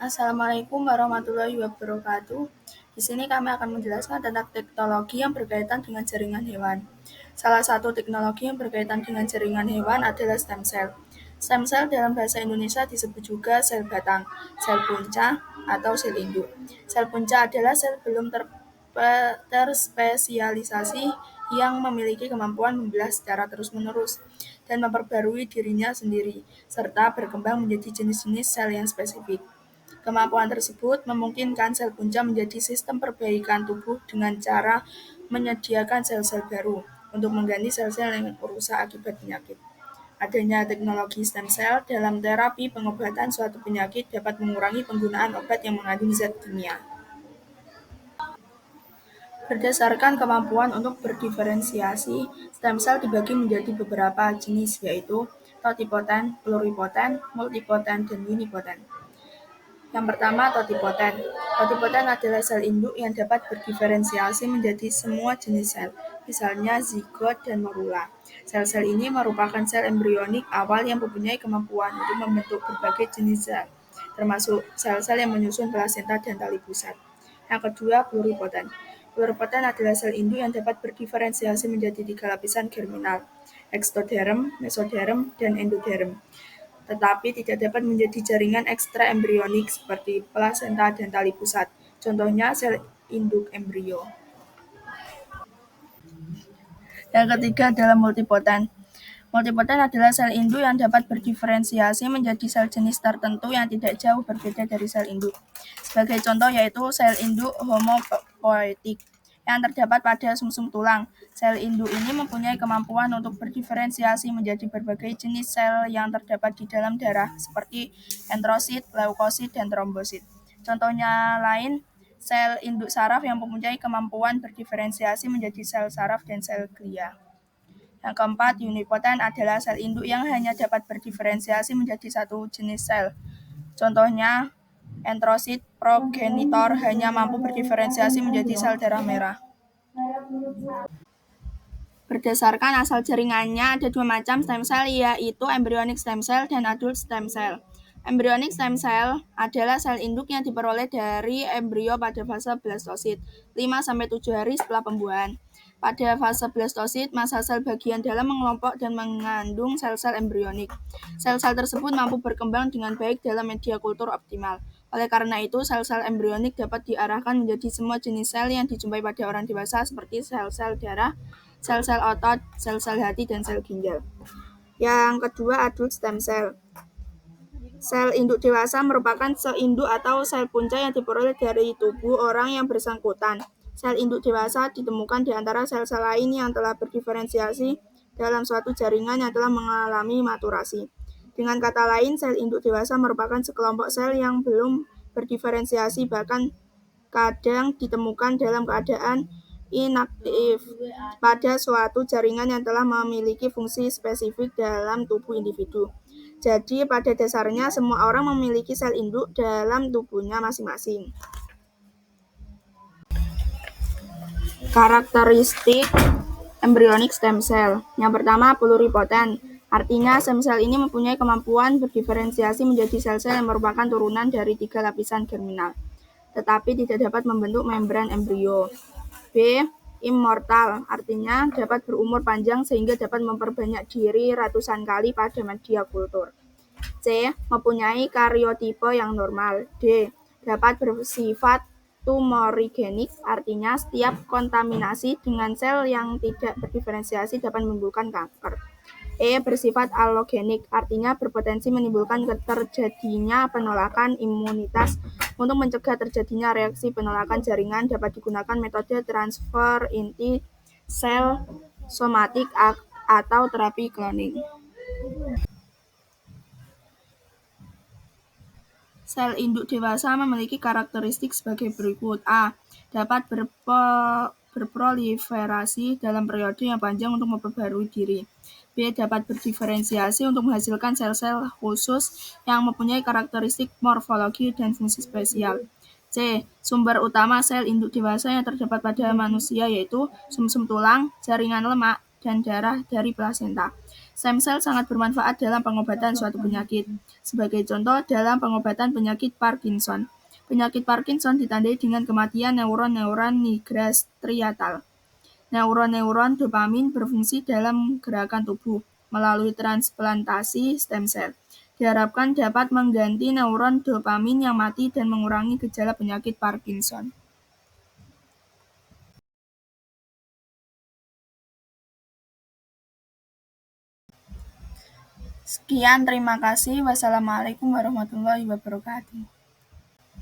Assalamualaikum warahmatullahi wabarakatuh. Di sini kami akan menjelaskan tentang teknologi yang berkaitan dengan jaringan hewan. Salah satu teknologi yang berkaitan dengan jaringan hewan adalah stem cell. Stem cell dalam bahasa Indonesia disebut juga sel batang, sel punca, atau sel induk. Sel punca adalah sel belum terspesialisasi yang memiliki kemampuan membelah secara terus-menerus dan memperbarui dirinya sendiri, serta berkembang menjadi jenis-jenis sel yang spesifik. Kemampuan tersebut memungkinkan sel punca menjadi sistem perbaikan tubuh dengan cara menyediakan sel-sel baru untuk mengganti sel-sel yang rusak akibat penyakit. Adanya teknologi stem cell dalam terapi pengobatan suatu penyakit dapat mengurangi penggunaan obat yang mengandung zat kimia. Berdasarkan kemampuan untuk berdiferensiasi, stem cell dibagi menjadi beberapa jenis, yaitu totipoten, pluripoten, multipoten, dan unipoten. Yang pertama, totipoten. Totipoten adalah sel induk yang dapat berdiferensiasi menjadi semua jenis sel, misalnya zigot dan morula. Sel-sel ini merupakan sel embrionik awal yang mempunyai kemampuan untuk membentuk berbagai jenis sel, termasuk sel-sel yang menyusun plasenta dan tali pusat. Yang kedua, pluripoten. Pluripoten adalah sel induk yang dapat berdiferensiasi menjadi 3 lapisan germinal, ektoderm, mesoderm, dan endoderm, tetapi tidak dapat menjadi jaringan ekstraembrionik seperti plasenta dan tali pusat. Contohnya sel induk embrio. Yang ketiga adalah multipoten. Multipoten adalah sel induk yang dapat berdiferensiasi menjadi sel jenis tertentu yang tidak jauh berbeda dari sel induk. Sebagai contoh yaitu sel induk homopoietik yang terdapat pada sumsum tulang. Sel induk ini mempunyai kemampuan untuk berdiferensiasi menjadi berbagai jenis sel yang terdapat di dalam darah seperti entrosit, leukosit, dan trombosit. Contohnya lain, sel induk saraf yang mempunyai kemampuan berdiferensiasi menjadi sel saraf dan sel glia. Yang keempat, unipoten adalah sel induk yang hanya dapat berdiferensiasi menjadi satu jenis sel. Contohnya, entrosit progenitor hanya mampu berdiferensiasi menjadi sel darah merah. Berdasarkan asal jaringannya ada dua macam stem cell, yaitu embryonic stem cell dan adult stem cell. Embryonic stem cell adalah sel induk yang diperoleh dari embrio pada fase blastosit, 5-7 hari setelah pembuahan. Pada fase blastosit, massa sel bagian dalam mengelompok dan mengandung sel-sel embrionik. Sel-sel tersebut mampu berkembang dengan baik dalam media kultur optimal. Oleh karena itu, sel-sel embrionik dapat diarahkan menjadi semua jenis sel yang dijumpai pada orang dewasa seperti sel-sel darah, sel-sel otot, sel-sel hati, dan sel ginjal. Yang kedua, adult stem cell. Sel induk dewasa merupakan sel induk atau sel punca yang diperoleh dari tubuh orang yang bersangkutan. Sel induk dewasa ditemukan di antara sel-sel lain yang telah berdiferensiasi dalam suatu jaringan yang telah mengalami maturasi. Dengan kata lain, sel induk dewasa merupakan sekelompok sel yang belum berdiferensiasi, bahkan kadang ditemukan dalam keadaan inaktif pada suatu jaringan yang telah memiliki fungsi spesifik dalam tubuh individu. Jadi pada dasarnya semua orang memiliki sel induk dalam tubuhnya masing-masing. Karakteristik embryonic stem cell. Yang pertama, pluripoten. Artinya stem cell ini mempunyai kemampuan berdiferensiasi menjadi sel-sel yang merupakan turunan dari 3 lapisan germinal, tetapi tidak dapat membentuk membran embrio. B. Immortal, artinya dapat berumur panjang sehingga dapat memperbanyak diri ratusan kali pada media kultur. C. Mempunyai karyotipe yang normal. D. Dapat bersifat tumorigenik, artinya setiap kontaminasi dengan sel yang tidak berdiferensiasi dapat menimbulkan kanker. E. Bersifat allogenik, artinya berpotensi menimbulkan terjadinya penolakan imunitas. Untuk mencegah terjadinya reaksi penolakan jaringan dapat digunakan metode transfer inti sel somatik atau terapi cloning. Sel induk dewasa memiliki karakteristik sebagai berikut. A. Dapat berproliferasi dalam periode yang panjang untuk memperbarui diri. B. Dapat berdiferensiasi untuk menghasilkan sel-sel khusus yang mempunyai karakteristik morfologi dan fungsi spesial. C. Sumber utama sel induk dewasa yang terdapat pada manusia yaitu sumsum tulang, jaringan lemak, dan darah dari plasenta. Stem cell sangat bermanfaat dalam pengobatan suatu penyakit. Sebagai contoh, dalam pengobatan penyakit Parkinson. Penyakit Parkinson ditandai dengan kematian neuron-neuron nigra striatal. Neuron-neuron dopamin berfungsi dalam gerakan tubuh melalui transplantasi stem cell. Diharapkan dapat mengganti neuron dopamin yang mati dan mengurangi gejala penyakit Parkinson. Sekian, terima kasih. Wassalamualaikum warahmatullahi wabarakatuh.